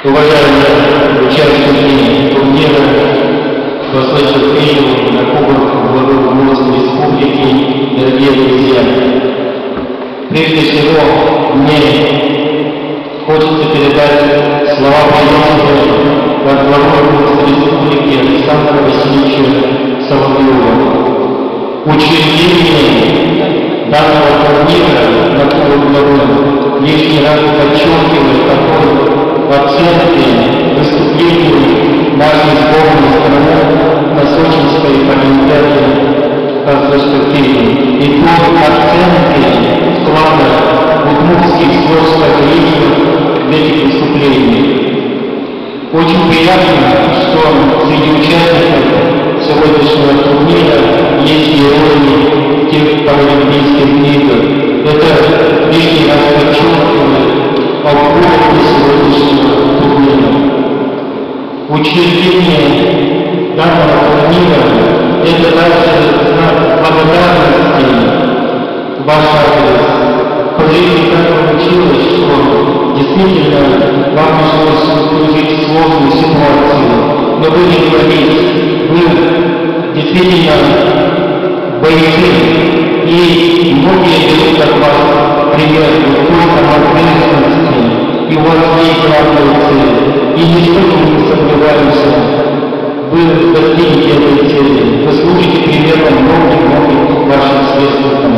Уважаемые участники турнира, прошедших фильмов на Кубок главы Удмуртской Республики, дорогие друзья, прежде всего мне хочется передать слова приветствия от главы Удмуртской Республики Александра Васильевича Соловьева. Учреждение данного турнира на Кубок главы лишний раз подчеркивает такой оценки выступлений нашей сборной страны на Сочинской Олимпиаде по физкультуре и по оценке вклада удмуртских спортсменов в эти выступления. Очень приятно, что среди участников сегодняшнего турнира есть герои тех паралимпийских игр. Это лишний раз подчеркивает о уровне сегодняшнего турнира. Учреждение данного турнира – это также знак благодарности ваш адрес. По жизни так получилось, что действительно вам пришлось включить сложную ситуацию, но вы не говорите, вы действительно бойцы, и многие берут от вас пример только ответственности, и у вас есть главная цель, и нисколько не сомневаемся, вы достигнете этой цели, вы служите примером многих ваших сверстников.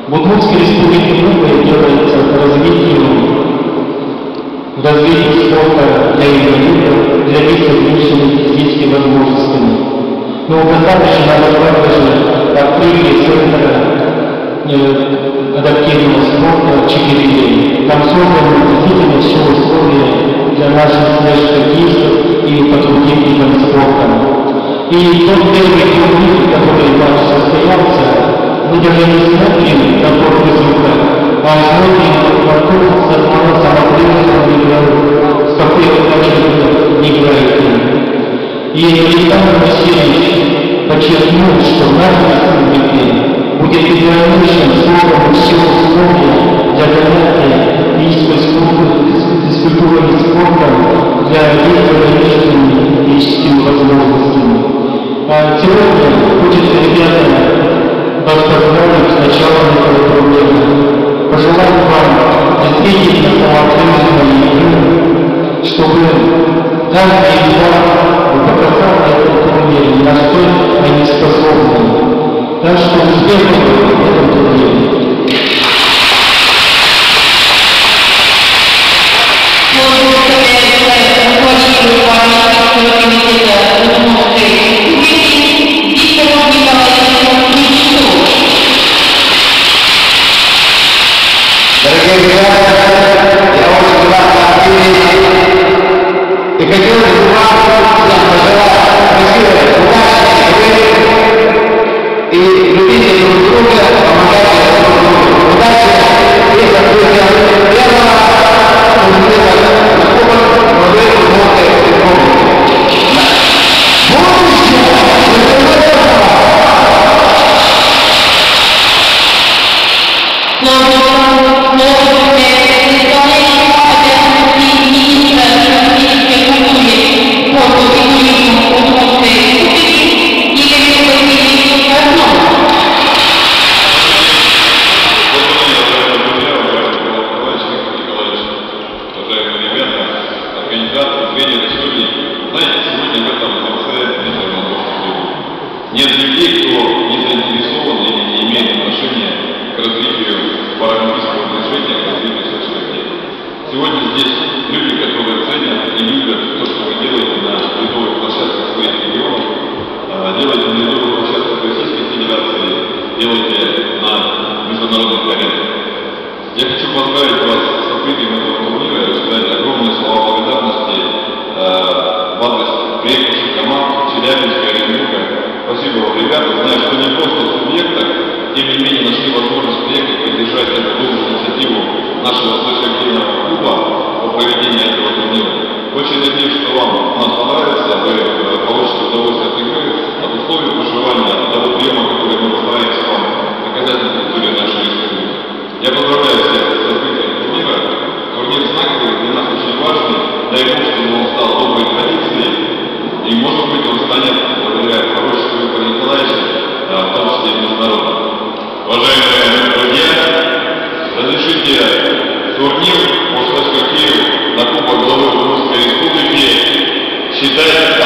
В Удмуртской Республике многое делается по развитию спорта для инвалидов, для лиц с ограниченными физическими возможностями. Но достаточно назвать даже открытие центра адаптивного спорта 4 Там созданы действительно все условия для наших хоккеистов и потрудников спорта. И тот первый турнир, который у нас состоялся, мы даже не смотрим на тот результат, а смотрим на то, с какой удачей играете. И Александр Васильевич подчеркнул, что в нашей республике будет идеальнейшим создан все условия для занятия физкультурой и спортом для людей с ограниченными физическими возможностями. Сегодня хочется, ребята, вас поздравить с началом этого турнира. Пожелать вам действительно самоотверженной игры, чтобы каждый из вас показал на этом турнире, на что они способны. Так что успехов в этом турнире. Дорогие ребята, я очень рад и хотел бы вам пожелать красивой, удачной игры и любите друг друга, помогайте друг другу. Удачи и закрытия первого турнира на Кубок главы Удмуртской Республики. Нет людей, кто не заинтересован или не имеет отношения к развитию паралимпийского движения, к развитию соцсетей. Сегодня здесь люди, которые ценят и любят то, что вы делаете на ледовых площадках своих регионов, делаете на ледовых площадках Российской Федерации, делаете на международных аренах. Я хочу поздравить вас с открытием этого турнира и сказать огромные слова благодарности в адрес приехавших команд Челябинска и Оренбурга. Спасибо вам, ребята. Знаю, что не просто в субъектах, тем не менее нашли возможность приехать поддержать эту инициативу нашего спортивного клуба по проведению этого турнира. Очень надеюсь, что вам у нас понравится, вы получите удовольствие от игры, от условий проживания, от того приема, который мы постараемся вам оказать на территории нашей республики. Я поздравляю всех с открытием турнира. Турнир знаковый, для нас очень важный. дай Бог, чтобы он стал доброй традицией, и, может быть, он станет, благодаря пророчеству Виктора Николаевича, в том числе и международным. Уважаемые друзья, разрешите турнир по слэш-хоккею на Кубок главы Удмуртской Республики считать